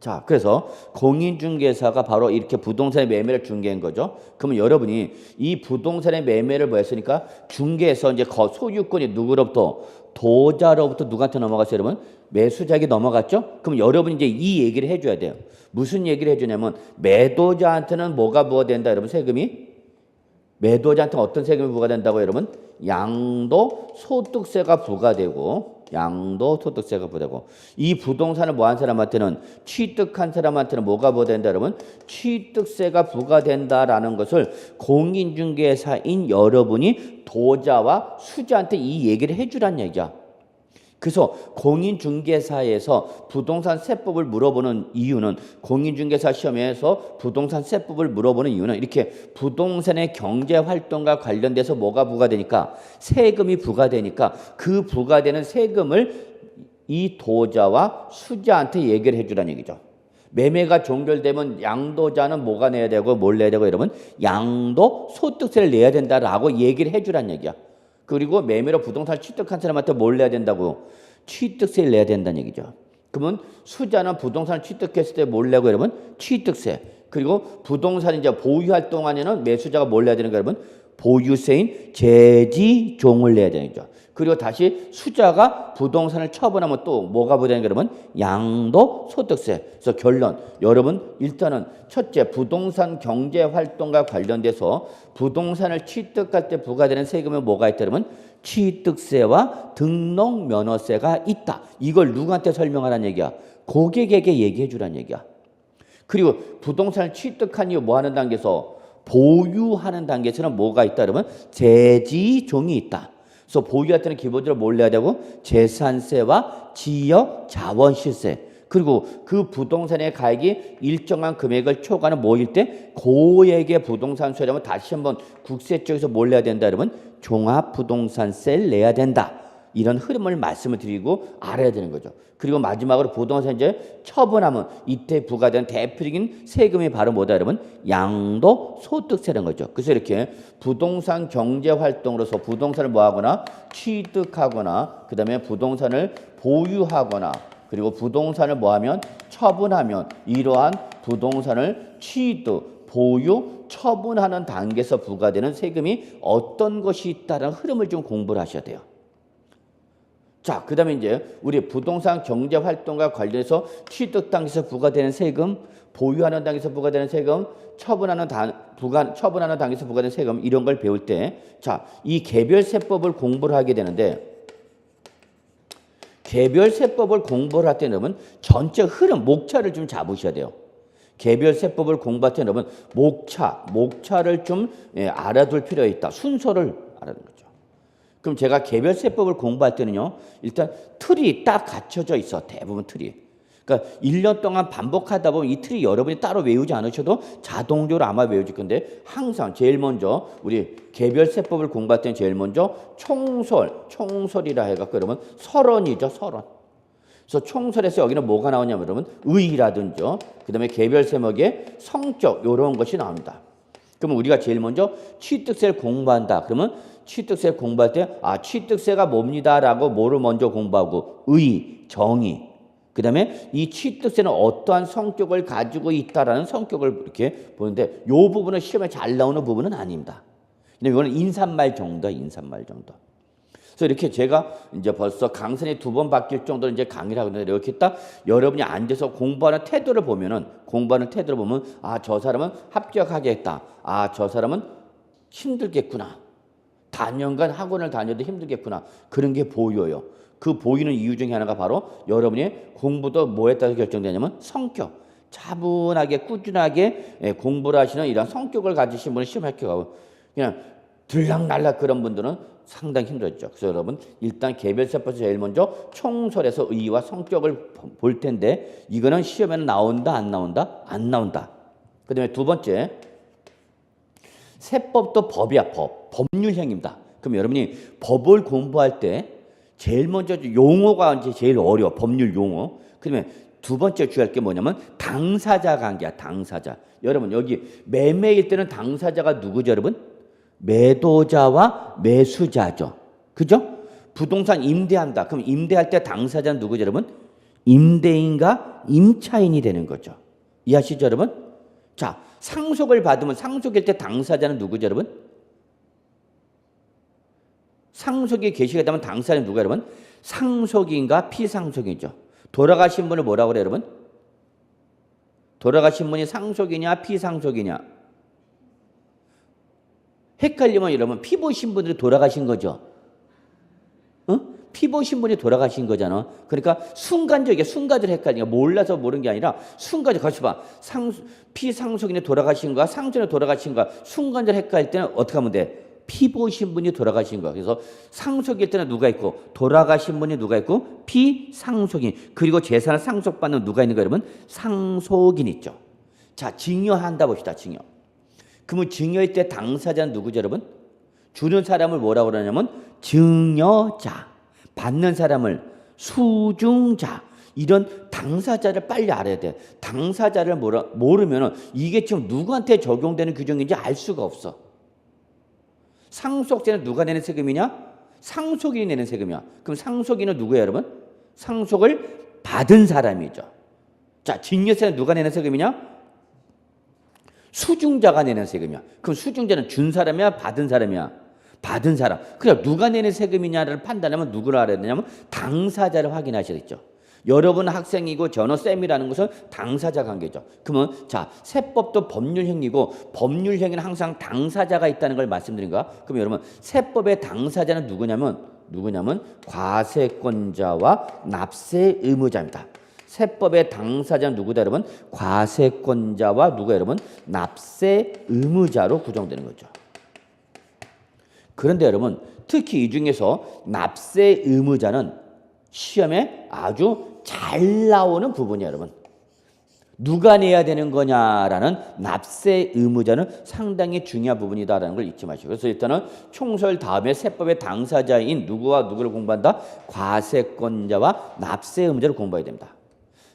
자, 그래서 공인중개사가 바로 이렇게 부동산의 매매를 중개한 거죠. 그러면 여러분이 이 부동산의 매매를 뭐 했으니까 중개해서 이제 소유권이 누구로부터? 도자로부터 누구한테 넘어갔어요, 여러분? 매수자에게 넘어갔죠? 그럼 여러분이 이제 이 얘기를 해줘야 돼요. 무슨 얘기를 해주냐면 매도자한테는 뭐가 부과된다, 여러분? 세금이? 매도자한테는 어떤 세금이 부과된다고, 여러분? 양도소득세가 부과되고, 양도소득세가 부과되고, 이 부동산을 뭐 한 사람한테는, 취득한 사람한테는 뭐가 부과된다, 여러분? 취득세가 부과된다라는 것을 공인중개사인 여러분이 도자와 수자한테 이 얘기를 해주란 얘기야. 그래서 공인중개사에서 부동산 세법을 물어보는 이유는, 공인중개사 시험에서 부동산 세법을 물어보는 이유는 이렇게 부동산의 경제활동과 관련돼서 뭐가 부과되니까? 세금이 부과되니까 그 부과되는 세금을 이 도자와 수자한테 얘기를 해주라는 얘기죠. 매매가 종결되면 양도자는 뭐가 내야 되고 뭘 내야 되고, 여러분? 양도소득세를 내야 된다라고 얘기를 해주란 얘기야. 그리고 매매로 부동산을 취득한 사람한테 뭘 내야 된다고요? 취득세를 내야 된다는 얘기죠. 그러면 수자는 부동산을 취득했을 때 뭘 내고, 여러분? 취득세. 그리고 부동산 이제 보유할 동안에는 매수자가 뭘 내야 되는 거예요, 여러분? 보유세인 제지종을 내야 되는 거죠. 그리고 다시 수자가 부동산을 처분하면 또 뭐가 부과되는 거예요, 여러분? 양도소득세. 그래서 결론, 여러분 일단은 첫째, 부동산 경제활동과 관련돼서 부동산을 취득할 때 부과되는 세금은 뭐가 있다, 여러분? 취득세와 등록면허세가 있다. 이걸 누구한테 설명하라는 얘기야? 고객에게 얘기해 주라는 얘기야. 그리고 부동산을 취득한 이후 뭐 하는 단계에서? 보유하는 단계에서는 뭐가 있다, 여러분? 제지종이 있다. 그래서 보유할 때는 기본적으로 뭘 내야 되고? 재산세와 지역자원시세. 그리고 그 부동산의 가액이 일정한 금액을 초과하는 뭐일 때? 고액의 부동산 세라면 다시 한번 국세 쪽에서 뭘 내야 된다, 여러분? 종합부동산세를 내야 된다. 이런 흐름을 말씀을 드리고 알아야 되는 거죠. 그리고 마지막으로 부동산 이제 처분하면 이때 부과된 대표적인 세금이 바로 뭐다, 여러분? 양도소득세라는 거죠. 그래서 이렇게 부동산 경제활동으로서 부동산을 뭐하거나 취득하거나 그 다음에 부동산을 보유하거나 그리고 부동산을 뭐하면 처분하면 이러한 부동산을 취득, 보유, 처분하는 단계에서 부과되는 세금이 어떤 것이 있다는 흐름을 좀 공부를 하셔야 돼요. 자, 그 다음에 이제 우리 부동산 경제활동과 관련해서 취득 단계에서 부과되는 세금, 보유하는 단계에서 부과되는 세금, 처분하는 단계에서 부과되는 세금, 이런 걸 배울 때, 자, 이 개별세법을 공부를 하게 되는데, 개별세법을 공부를 할 때는 여러분 전체 흐름, 목차를 좀 잡으셔야 돼요. 개별세법을 공부할 때는 여러분 목차를 좀 알아둘 필요가 있다. 순서를 알아두는 거죠. 그럼 제가 개별세법을 공부할 때는요, 일단 틀이 딱 갖춰져 있어. 대부분 틀이. 그러니까 1년 동안 반복하다 보면 이 틀이 여러분이 따로 외우지 않으셔도 자동적으로 아마 외우실 건데, 항상 제일 먼저 우리 개별세법을 공부할 때는 제일 먼저 총설이라 해갖고 여러분 설언이죠, 설언. 그래서 총설에서 여기는 뭐가 나오냐면 여러분 의라든지 그 다음에 개별세목의 성격 이런 것이 나옵니다. 그러면 우리가 제일 먼저 취득세를 공부한다. 그러면 취득세를 공부할 때 취득세가 뭡니다라고 뭐를 먼저 공부하고 의, 정의. 그 다음에 이 취득세는 어떠한 성격을 가지고 있다라는 성격을 이렇게 보는데, 이 부분은 시험에 잘 나오는 부분은 아닙니다. 근데 이거는 인사말 정도. 그래서 이렇게 제가 이제 벌써 강선이 2번 바뀔 정도로 이제 강의를 하고 있는데, 이렇게 딱 여러분이 앉아서 공부하는 태도를 보면 저 사람은 합격하겠다. 저 사람은 힘들겠구나. 단연간 학원을 다녀도 힘들겠구나. 그런 게 보여요. 그 보이는 이유 중에 하나가 바로 여러분이 공부도 뭐에 따라서 결정되냐면 성격. 차분하게 꾸준하게 공부를 하시는 이런 성격을 가지신 분은 시험 합격하고, 그냥 들락날락 그런 분들은 상당히 힘들었죠. 그래서 여러분 일단 개별세법에서 제일 먼저 총설에서 의의와 성격을 볼 텐데, 이거는 시험에는 나온다 안 나온다? 안 나온다. 그 다음에 두 번째, 세법도 법이야. 법률형입니다. 그럼 여러분이 법을 공부할 때 제일 먼저 용어가 이제 제일 어려워. 법률 용어. 그러면 두 번째 주의할 게 뭐냐면 당사자 관계야. 당사자. 여러분 여기 매매일 때는 당사자가 누구죠, 여러분? 매도자와 매수자죠. 그죠? 부동산 임대한다. 그럼 임대할 때 당사자는 누구죠, 여러분? 임대인과 임차인이 되는 거죠. 이해하시죠, 여러분? 자, 상속을 받으면 상속일 때 당사자는 누구죠, 여러분? 상속이 개시가 되면 당사자는 누가, 여러분? 상속인과 피상속이죠. 돌아가신 분을 뭐라고 그래요, 여러분? 돌아가신 분이 상속이냐 피상속이냐? 헷갈리면 여러분 피 보신 분들이 돌아가신 거죠. 피 보신 분이 돌아가신 거잖아. 그러니까 순간적이야. 순간적으로 헷갈리니까 몰라서 모르는 게 아니라 순간적으로 같이 봐. 피상속인이 돌아가신 거야 상속인이 돌아가신 거야. 순간적으로 헷갈릴 때는 어떻게 하면 돼? 피 보신 분이 돌아가신 거야. 그래서 상속일 때는 누가 있고 돌아가신 분이 누가 있고 피상속인 그리고 재산을 상속받는 누가 있는 거야 여러분? 상속인 있죠. 자, 증여한다 봅시다. 증여. 그러면 증여일 때 당사자는 누구죠 여러분? 주는 사람을 뭐라고 그러냐면 증여자, 받는 사람을 수중자. 이런 당사자를 빨리 알아야 돼. 당사자를 모르면 이게 지금 누구한테 적용되는 규정인지 알 수가 없어. 상속세는 누가 내는 세금이냐? 상속인이 내는 세금이야. 그럼 상속인은 누구예요, 여러분? 상속을 받은 사람이죠. 자, 증여세는 누가 내는 세금이냐? 수중자가 내는 세금이야. 그럼 수중자는 준 사람이야, 받은 사람이야? 받은 사람. 그냥 누가 내는 세금이냐를 판단하면 누구를 알아야 되냐면 당사자를 확인하셔야겠죠. 여러분 학생이고 저는 쌤이라는 것은 당사자 관계죠. 그러면 자, 세법도 법률행위고 법률행위는 항상 당사자가 있다는 걸 말씀드린 거야. 그럼 여러분 세법의 당사자는 누구냐면 과세권자와 납세 의무자입니다. 세법의 당사자는 누구다 여러분? 과세권자와 누가 여러분? 납세 의무자로 구성되는 거죠. 그런데 여러분 특히 이 중에서 납세 의무자는 시험에 아주 잘 나오는 부분이에요, 여러분. 누가 내야 되는 거냐라는 납세 의무자는 상당히 중요한 부분이다라는 걸 잊지 마시고. 그래서 일단은 총설 다음에 세법의 당사자인 누구와 누구를 공부한다? 과세권자와 납세 의무자를 공부해야 됩니다.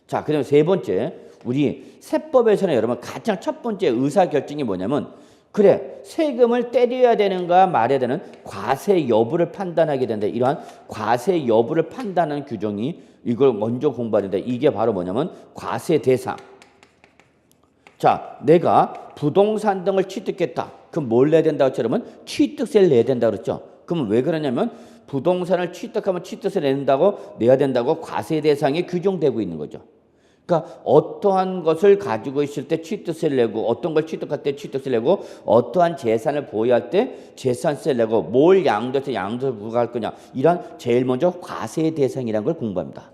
자, 그다음에 세 번째, 우리 세법에서는 여러분 가장 첫 번째 의사결정이 뭐냐면 그래, 세금을 때려야 되는가 말아야 되는 과세 여부를 판단하게 된다. 이러한 과세 여부를 판단하는 규정이 이걸 먼저 공부해야 된다. 이게 바로 뭐냐면 과세 대상. 자, 내가 부동산 등을 취득했다. 그럼 뭘 내야 된다고 했죠, 여러분? 취득세를 내야 된다고 그랬죠. 그럼 왜 그러냐면 부동산을 취득하면 취득세를 내야 된다고 과세 대상에 규정되고 있는 거죠. 그러니까 어떠한 것을 가지고 있을 때 취득세를 내고 어떤 걸 취득할 때 취득세를 내고 어떠한 재산을 보유할 때 재산세를 내고 뭘 양도해서 양도세를 부과할 거냐 이런 제일 먼저 과세 대상이라는 걸 공부합니다.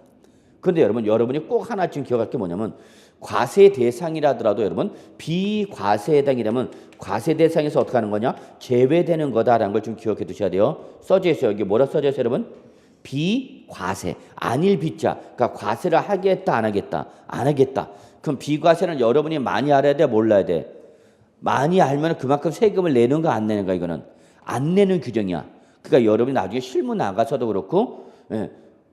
그런데 여러분이 꼭 하나 지금 기억할 게 뭐냐면 과세 대상이라 하더라도 여러분 비과세 해당이라면 과세 대상에서 어떻게 하는 거냐 제외되는 거다라는 걸 좀 기억해 두셔야 돼요. 써져 있어요. 여기 뭐라 써져 있어요 여러분? 비과세, 아닐 비자. 그러니까 과세를 하겠다 안 하겠다? 안 하겠다. 그럼 비과세는 여러분이 많이 알아야 돼 몰라야 돼? 많이 알면 그만큼 세금을 내는가 안 내는가 이거는 안 내는 규정이야. 그러니까 여러분이 나중에 실무 나가서도 그렇고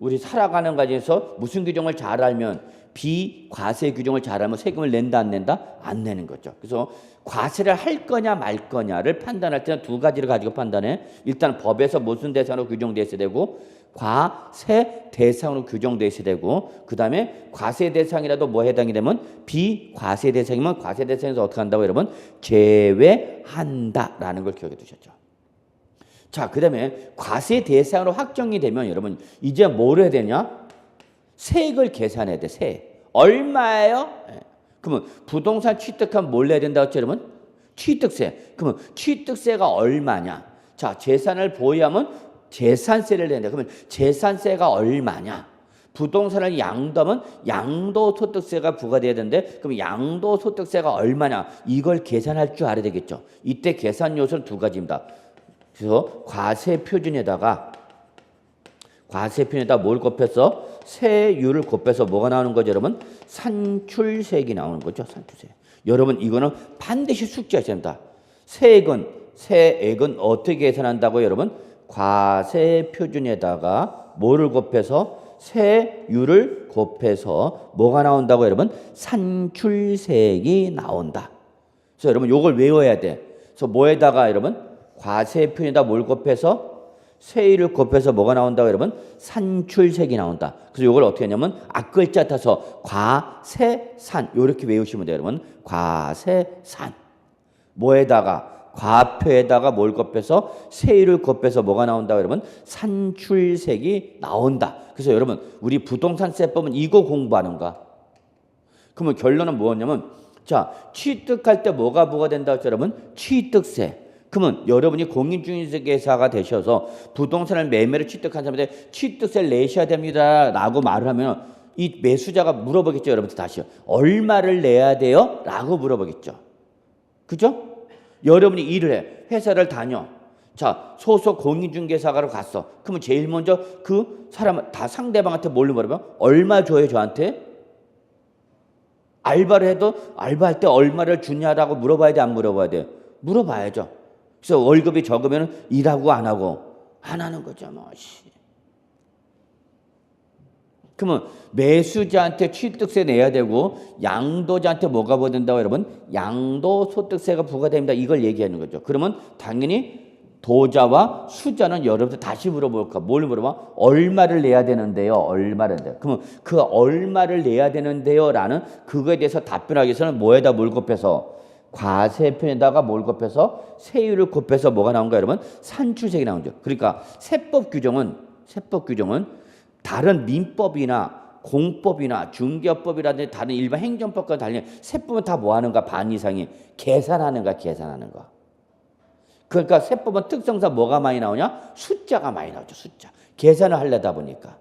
우리 살아가는 과정에서 무슨 규정을 잘 알면 비과세 규정을 잘 알면 세금을 낸다 안 낸다? 안 내는 거죠. 그래서 과세를 할 거냐 말 거냐를 판단할 때는 두 가지를 가지고 판단해. 일단 법에서 무슨 대상으로 규정되어 있어야 되고 과세 대상으로 규정되어 있어야 되고 그 다음에 과세 대상이라도 뭐 해당이 되면 비과세 대상이면 과세 대상에서 어떻게 한다고 여러분? 제외한다라는 걸 기억해 두셨죠. 자, 그 다음에 과세 대상으로 확정이 되면 여러분 이제 뭘 해야 되냐? 세액을 계산해야 돼. 세액. 얼마예요? 그러면 부동산 취득하면 뭘 내야 된다고 했죠, 여러분? 취득세. 그러면 취득세가 얼마냐? 자, 재산을 보유하면 재산세를 내야 돼. 그러면 재산세가 얼마냐? 부동산을 양도하면 양도소득세가 부과돼야 되는데 그럼 양도소득세가 얼마냐? 이걸 계산할 줄 알아야 되겠죠. 이때 계산 요소는 두 가지입니다. 그래서 과세표준에다가 뭘 곱해서 세율을 곱해서 뭐가 나오는 거죠, 여러분? 산출세액이 나오는 거죠, 산출세. 여러분 이거는 반드시 숙지하셔야 됩니다. 세액은 어떻게 계산한다고 여러분? 과세표준에다가 뭐를 곱해서 세율을 곱해서 뭐가 나온다고 여러분? 산출색이 나온다. 그래서 여러분 요걸 외워야 돼. 그래서 뭐에다가 여러분? 과세 표현에다 뭘 곱해서 세율을 곱해서 뭐가 나온다고 여러분? 산출색이 나온다. 그래서 요걸 어떻게 하냐면 앞글자 타서 과세산 요렇게 외우시면 돼요, 여러분. 과세산. 뭐에다가 과표에다가 뭘 곱해서 세율을 곱해서 뭐가 나온다고 여러분? 산출색이 나온다. 그래서 여러분 우리 부동산세법은 이거 공부하는 거야. 그러면 결론은 뭐였냐면 자, 취득할 때 뭐가 부과된다고 했죠, 여러분? 취득세. 그러면 여러분이 공인중개사가 되셔서 부동산을 매매로 취득한 사람한테 취득세를 내셔야 됩니다 라고 말을 하면 이 매수자가 물어보겠죠, 여러분들 다시요. 얼마를 내야 돼요? 라고 물어보겠죠. 그죠? 여러분이 일을 해. 회사를 다녀. 자, 소속 공인중개사가로 갔어. 그러면 제일 먼저 그 사람 다 상대방한테 뭘로 물어봐요? 얼마 줘요, 저한테? 알바를 해도 알바할 때 얼마를 주냐라고 물어봐야 돼, 안 물어봐야 돼? 물어봐야죠. 그래서 월급이 적으면 일하고 안 하고 안 하는 거죠, 뭐. 그러면 매수자한테 취득세 내야 되고 양도자한테 뭐가 부과된다고 여러분? 양도소득세가 부과됩니다. 이걸 얘기하는 거죠. 그러면 당연히 도자와 수자는 여러분들 다시 물어볼까? 뭘 물어봐? 얼마를 내야 되는데요? 얼마를 내야 돼요? 그러면 그 얼마를 내야 되는데요? 라는 그거에 대해서 답변하기 위해서는 뭐에다 뭘 곱해서? 과세표에다가 뭘 곱해서? 세율을 곱해서 뭐가 나온가 여러분? 산출색이 나오죠. 그러니까 세법 규정은 다른 민법이나 공법이나 중개법이라든지 다른 일반 행정법과 달리 세법은 다 뭐 하는가? 반 이상이 계산하는 거. 그러니까 세법은 특성상 뭐가 많이 나오냐? 숫자가 많이 나오죠. 숫자. 계산을 하려다 보니까.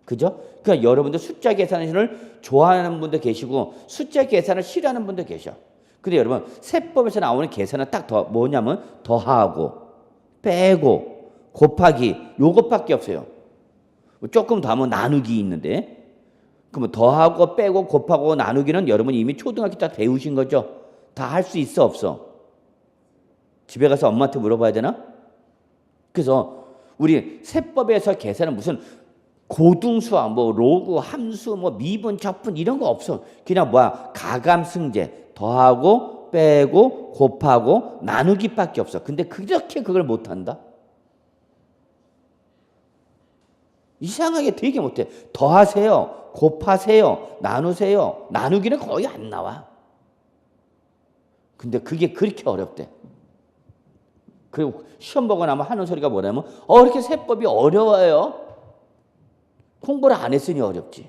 그죠? 그러니까 여러분들 숫자 계산을 좋아하는 분도 계시고 숫자 계산을 싫어하는 분도 계셔. 근데 여러분 세법에서 나오는 계산은 딱 뭐냐면 더하고 빼고 곱하기 요것밖에 없어요. 조금 더 하면 나누기 있는데 그러면 더하고 빼고 곱하고 나누기는 여러분이 이미 초등학교 때 배우신 거죠? 다 할 수 있어 없어? 집에 가서 엄마한테 물어봐야 되나? 그래서 우리 세법에서 계산은 무슨 고등수학, 뭐 로그, 함수, 뭐 미분, 적분 이런 거 없어. 그냥 뭐야 가감승제 더하고 빼고 곱하고 나누기밖에 없어. 근데 그렇게 그걸 못한다? 이상하게 되게 못해. 더하세요, 곱하세요, 나누세요. 나누기는 거의 안 나와. 근데 그게 그렇게 어렵대. 그리고 시험 보고 나면 하는 소리가 뭐냐면 이렇게 세법이 어려워요. 공부를 안 했으니 어렵지.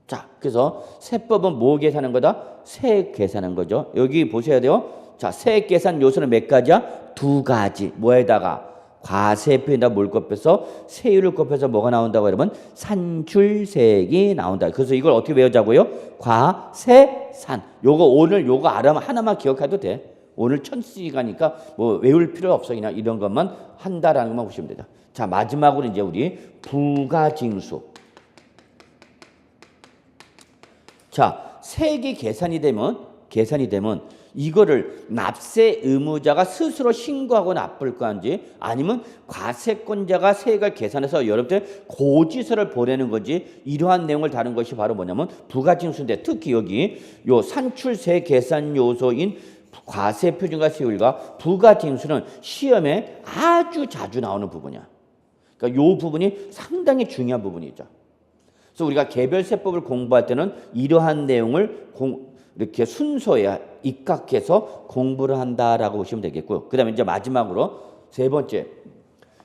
자, 그래서 세법은 뭐 계산하는 거다? 세액 계산하는 거죠. 여기 보셔야 돼요. 자, 세액 계산 요소는 몇 가지야? 두 가지. 뭐에다가? 과세표에다 뭘 곱해서 세율을 곱해서 뭐가 나온다고 여러분? 산출세액이 나온다. 그래서 이걸 어떻게 외우자고요? 과세산. 요거 알아면 하나만 기억해도 돼. 오늘 천시가니까 뭐 외울 필요 없어. 그냥 이런 것만 한다라는 것만 보시면 되죠. 자, 마지막으로 이제 우리 부가징수. 자, 세액이 계산이 되면 이거를 납세 의무자가 스스로 신고하고 납부할 건지 아니면 과세권자가 세액을 계산해서 여러분들 고지서를 보내는 건지 이러한 내용을 다룬 것이 바로 뭐냐면 부가징수인데 특히 여기 요 산출세 계산 요소인 과세표준과 세율과 부가징수는 시험에 아주 자주 나오는 부분이야. 그러니까 요 부분이 상당히 중요한 부분이죠. 그래서 우리가 개별세법을 공부할 때는 이러한 내용을 이렇게 순서에 입각해서 공부를 한다라고 보시면 되겠고요. 그다음에 이제 마지막으로 세 번째,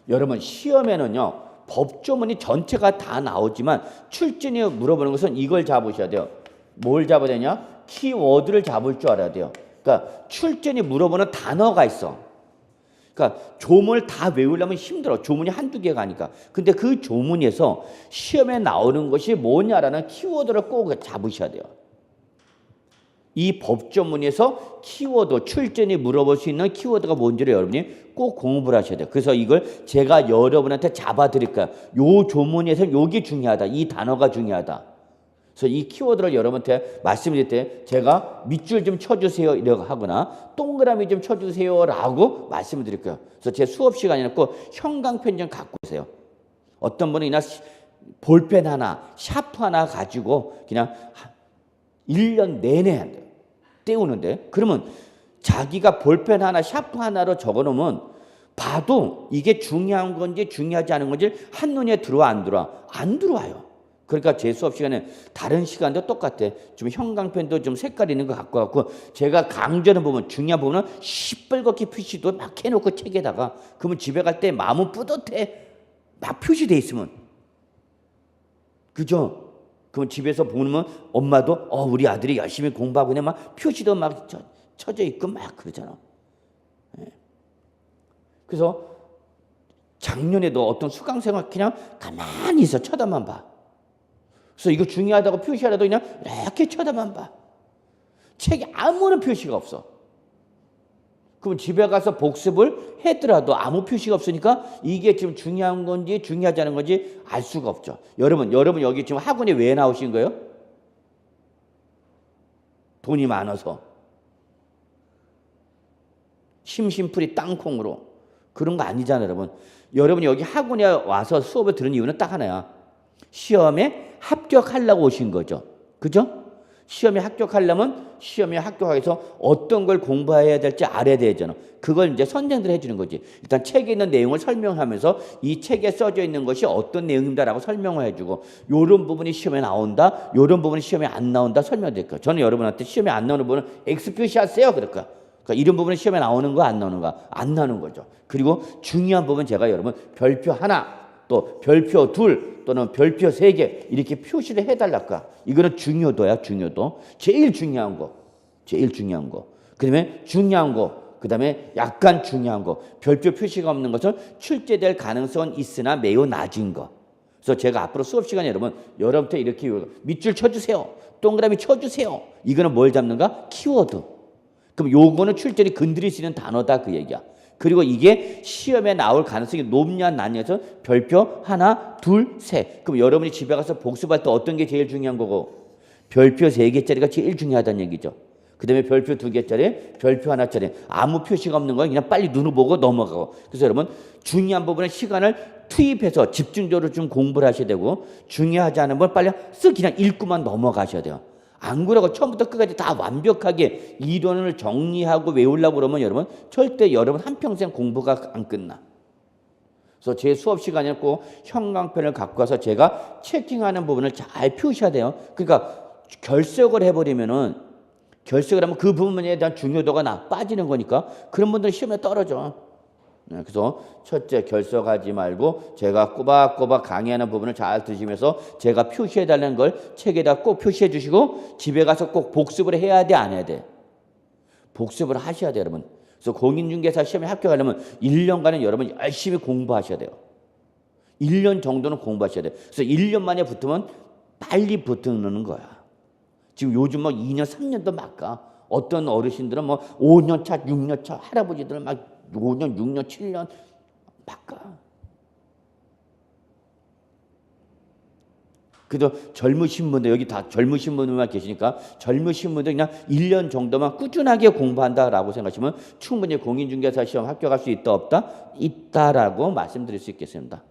여러분 시험에는요 법조문이 전체가 다 나오지만 출전이 물어보는 것은 이걸 잡으셔야 돼요. 뭘 잡아야 되냐? 키워드를 잡을 줄 알아야 돼요. 그러니까 출전이 물어보는 단어가 있어. 그러니까 조문을 다 외우려면 힘들어. 조문이 한두 개가 아니까. 근데 그 조문에서 시험에 나오는 것이 뭐냐라는 키워드를 꼭 잡으셔야 돼요. 이 법조문에서 키워드, 출전이 물어볼 수 있는 키워드가 뭔지를 여러분이 꼭 공부를 하셔야 돼요. 그래서 이걸 제가 여러분한테 잡아드릴까요? 요 조문에서 요게 중요하다. 이 단어가 중요하다. 그래서 이 키워드를 여러분한테 말씀드릴 때 제가 밑줄 좀 쳐주세요 이라고 하거나 동그라미 좀 쳐주세요라고 말씀을 드릴 거예요. 그래서 제 수업 시간이 꼭 형광펜 좀 갖고 오세요. 어떤 분은 그냥 볼펜 하나, 샤프 하나 가지고 그냥 1년 내내 때우는데, 그러면 자기가 볼펜 하나, 샤프 하나로 적어놓으면 봐도 이게 중요한 건지 중요하지 않은 건지 한눈에 들어와 안 들어와? 안 들어와요. 그러니까 제 수업 시간에 다른 시간도 똑같아. 좀 형광펜도 좀 색깔 있는 거 갖고 갖고 제가 강조하는 부분, 중요한 부분은 시뻘겋게 표시도 막 해놓고 책에다가, 그러면 집에 갈 때 마음은 뿌듯해. 막 표시돼 있으면. 그죠? 그럼 집에서 보면 엄마도 우리 아들이 열심히 공부하고 있네 막 표시도 막 쳐져 있고 막 그러잖아. 그래서 작년에도 어떤 수강생활 그냥 가만히 있어. 쳐다만 봐. 그래서 이거 중요하다고 표시하라도 그냥 이렇게 쳐다만 봐. 책에 아무런 표시가 없어. 그럼 집에 가서 복습을 했더라도 아무 표시가 없으니까 이게 지금 중요한 건지 중요하지 않은 건지 알 수가 없죠. 여러분 여기 지금 학원에 왜 나오신 거예요? 돈이 많아서. 심심풀이 땅콩으로. 그런 거 아니잖아요, 여러분. 여러분이 여기 학원에 와서 수업을 들은 이유는 딱 하나야. 시험에 합격하려고 오신 거죠. 그죠? 시험에 합격하려면 시험에 합격해서 어떤 걸 공부해야 될지 알아야 되잖아. 그걸 이제 선생들이 해주는 거지. 일단 책에 있는 내용을 설명하면서 이 책에 써져 있는 것이 어떤 내용인가라고 설명을 해주고, 요런 부분이 시험에 나온다, 요런 부분이 시험에 안 나온다 설명드릴 거예요. 저는 여러분한테 시험에 안 나오는 부분은 X 표시하세요 그럴 거야. 그러니까 이런 부분은 시험에 나오는 거 안 나오는 거 안 나오는 거죠. 그리고 중요한 부분 제가 여러분 별표 하나, 또 별표 둘, 또는 별표 3개 이렇게 표시를 해달랄까. 이거는 중요도야. 중요도. 제일 중요한 거. 그 다음에 중요한 거. 그 다음에 약간 중요한 거. 별표 표시가 없는 것은 출제될 가능성은 있으나 매우 낮은 거. 그래서 제가 앞으로 수업 시간에 여러분한테 이렇게 밑줄 쳐주세요. 동그라미 쳐주세요. 이거는 뭘 잡는가? 키워드. 그럼 요거는 출제를 건드릴 수 있는 단어다 그 얘기야. 그리고 이게 시험에 나올 가능성이 높냐 낮냐에서 별표 하나, 둘, 셋. 그럼 여러분이 집에 가서 복습할 때 어떤 게 제일 중요한 거고? 별표 3개짜리가 제일 중요하다는 얘기죠. 그 다음에 별표 2개짜리, 별표 하나짜리. 아무 표시가 없는 거 그냥 빨리 눈을 보고 넘어가고. 그래서 여러분 중요한 부분은 시간을 투입해서 집중적으로 좀 공부를 하셔야 되고, 중요하지 않은 걸 빨리 쓱 그냥 읽고만 넘어가셔야 돼요. 안 그러고 처음부터 끝까지 다 완벽하게 이론을 정리하고 외우려고 그러면 여러분 절대 여러분 한평생 공부가 안 끝나. 그래서 제 수업 시간에 꼭 형광펜을 갖고 와서 제가 체킹하는 부분을 잘 표시해야 돼요. 그러니까 결석을 해버리면은, 결석을 하면 그 부분에 대한 중요도가 빠지는 거니까 그런 분들은 시험에 떨어져. 그래서 첫째, 결석하지 말고 제가 꼬박꼬박 강의하는 부분을 잘 드시면서 제가 표시해달라는 걸 책에다 꼭 표시해 주시고, 집에 가서 꼭 복습을 해야 돼, 안 해야 돼? 복습을 하셔야 돼요, 여러분. 그래서 공인중개사 시험에 합격하려면 1년간은 여러분 열심히 공부하셔야 돼요. 1년 정도는 공부하셔야 돼요. 그래서 1년 만에 붙으면 빨리 붙는 거야. 지금 요즘 2년, 3년도 막 가. 어떤 어르신들은 5년 차, 6년 차 할아버지들은 막 5년, 6년, 7년 바꿔. 그래도 젊으신 분들, 여기 다 젊으신 분들만 계시니까 젊으신 분들 그냥 1년 정도만 꾸준하게 공부한다라고 생각하시면 충분히 공인중개사 시험 합격할 수 있다 없다? 있다라고 말씀드릴 수 있겠습니다.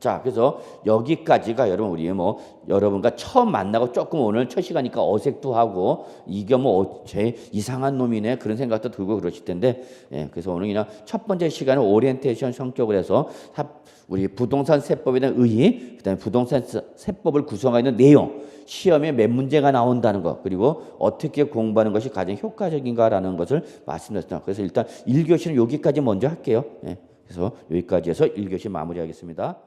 자, 그래서 여기까지가 여러분 우리 여러분과 처음 만나고 조금 오늘 첫 시간이니까 어색도 하고 이게 제 이상한 놈이네 그런 생각도 들고 그러실 텐데, 그래서 오늘 그냥 첫 번째 시간은 오리엔테이션 성격을 해서 우리 부동산 세법에 대한 의의, 그다음에 부동산 세법을 구성하는 내용, 시험에 몇 문제가 나온다는 것, 그리고 어떻게 공부하는 것이 가장 효과적인가라는 것을 말씀드렸습니다. 그래서 일단 1교시는 여기까지 먼저 할게요. 그래서 여기까지 해서 1교시 마무리하겠습니다.